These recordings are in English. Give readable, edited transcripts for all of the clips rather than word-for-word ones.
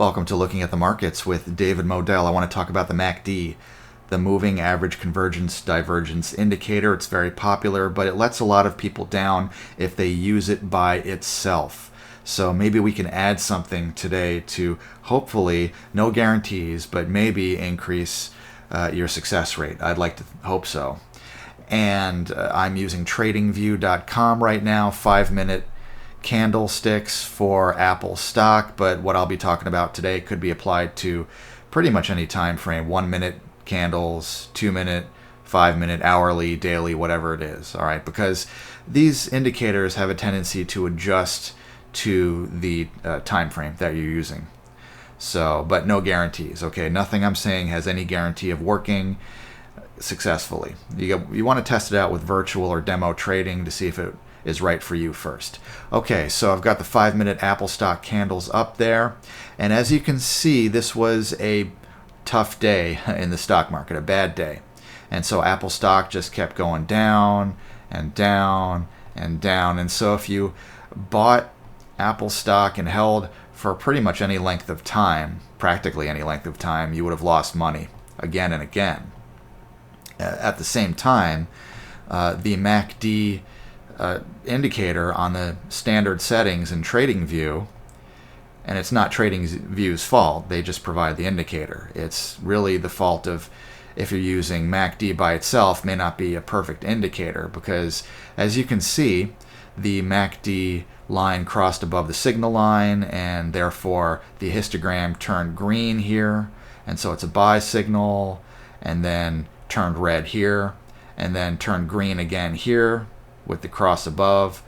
Welcome to Looking at the Markets with David Modell. I want to talk about the MACD, the Moving Average Convergence Divergence Indicator. It's very popular, but it lets a lot of people down if they use it by itself. So maybe we can add something today to hopefully, no guarantees, but maybe increase your success rate. I'd like to hope so. And I'm using TradingView.com right now, 5-minute candlesticks for Apple stock, but what I'll be talking about today could be applied to pretty much any time frame: 1-minute candles, 2-minute, 5-minute, hourly, daily, whatever it is. All right, because these indicators have a tendency to adjust to the time frame that you're using. So, but no guarantees. Okay, nothing I'm saying has any guarantee of working successfully. You want to test it out with virtual or demo trading to see if it is right for you first. Okay, so I've got the 5-minute Apple stock candles up there, and as you can see, this was a tough day in the stock market, a bad day. And so Apple stock just kept going down and down and down. And so if you bought Apple stock and held for pretty much any length of time, practically any length of time, you would have lost money again and again. At the same time, the MACD indicator on the standard settings in TradingView, and it's not TradingView's fault, they just provide the indicator. It's really the fault of, if you're using MACD by itself, may not be a perfect indicator, because as you can see, the MACD line crossed above the signal line, and therefore the histogram turned green here, and so it's a buy signal, and then turned red here, and then turned green again here with the cross above,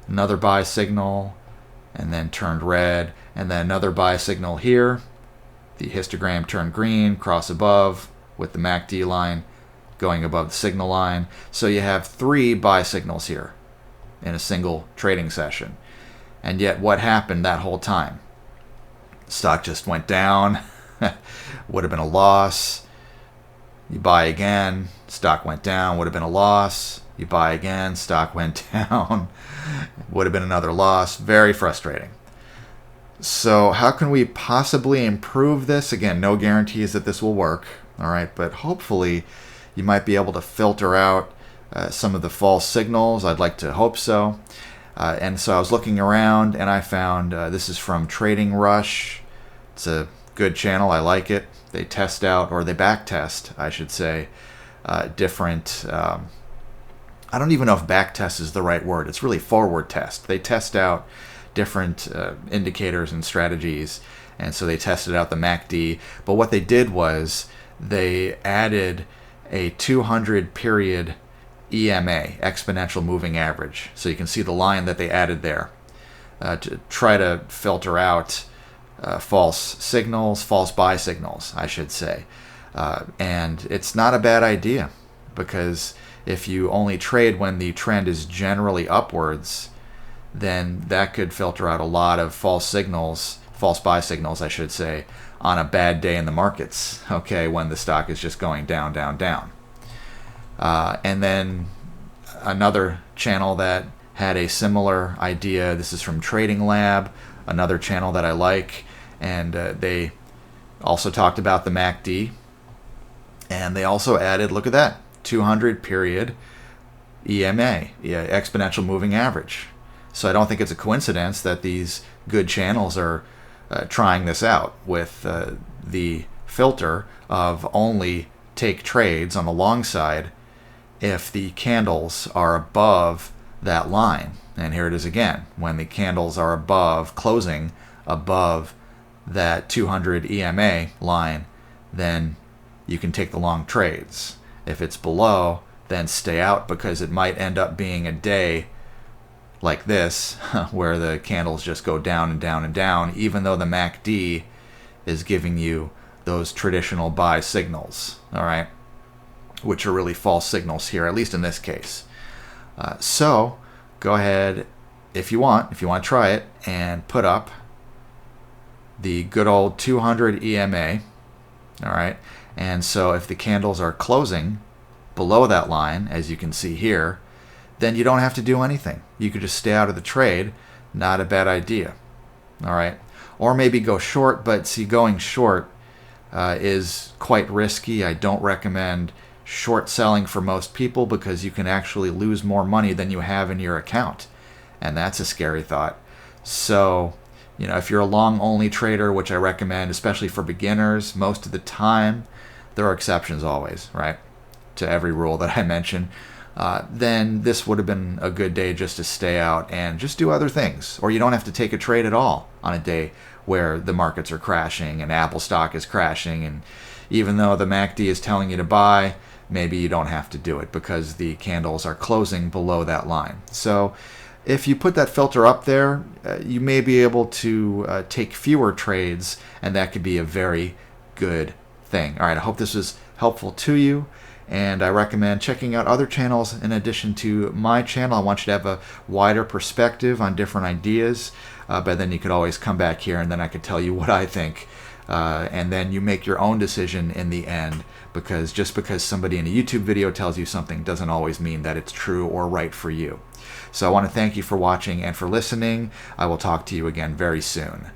another buy signal, and then turned red, and then another buy signal here. The histogram turned green, cross above with the MACD line going above the signal line. So you have 3 buy signals here in a single trading session. And yet what happened that whole time? Stock just went down, would have been a loss. You buy again, stock went down, would have been a loss. You buy again, stock went down, would have been another loss. Very frustrating. So how can we possibly improve this? Again, no guarantees that this will work, all right, but hopefully you might be able to filter out some of the false signals. I'd like to hope so. And so I was looking around and I found, this is from Trading Rush. It's a good channel, I like it. They test out, or they back test, I should say, different, I don't even know if back test is the right word. It's really forward test. They test out different indicators and strategies, and so they tested out the MACD. But what they did was they added a 200 period EMA, exponential moving average. So you can see the line that they added there to try to filter out false signals, false buy signals, I should say. And it's not a bad idea, because if you only trade when the trend is generally upwards, then that could filter out a lot of false signals, false buy signals, I should say, on a bad day in the markets, okay, when the stock is just going down, down, down. And then another channel that had a similar idea, this is from Trading Lab, another channel that I like, and they also talked about the MACD, and they also added, look at that, 200 period EMA, exponential moving average. So I don't think it's a coincidence that these good channels are trying this out with the filter of only take trades on the long side if the candles are above that line. And here it is again, when the candles are above, closing above that 200 EMA line, then you can take the long trades. If it's below, then stay out, because it might end up being a day like this where the candles just go down and down and down, even though the MACD is giving you those traditional buy signals, all right, which are really false signals here, at least in this case. So go ahead, if you want to try it, and put up the good old 200 EMA, all right. And so if the candles are closing below that line, as you can see here, then you don't have to do anything. You could just stay out of the trade. Not a bad idea. All right. or maybe go short. But see, going short is quite risky. I don't recommend short selling for most people because you can actually lose more money than you have in your account, and that's a scary thought. So, if you're a long only trader, which I recommend, especially for beginners, most of the time, there are exceptions always, right, to every rule that I mentioned, then this would have been a good day just to stay out and just do other things. Or you don't have to take a trade at all on a day where the markets are crashing and Apple stock is crashing, and even though the MACD is telling you to buy, maybe you don't have to do it because the candles are closing below that line. So if you put that filter up there, you may be able to take fewer trades, and that could be a very good thing. All right, I hope this was helpful to you, and I recommend checking out other channels in addition to my channel. I want you to have a wider perspective on different ideas, but then you could always come back here and then I could tell you what I think, and then you make your own decision in the end, because just because somebody in a YouTube video tells you something doesn't always mean that it's true or right for you. So I want to thank you for watching and for listening. I will talk to you again very soon.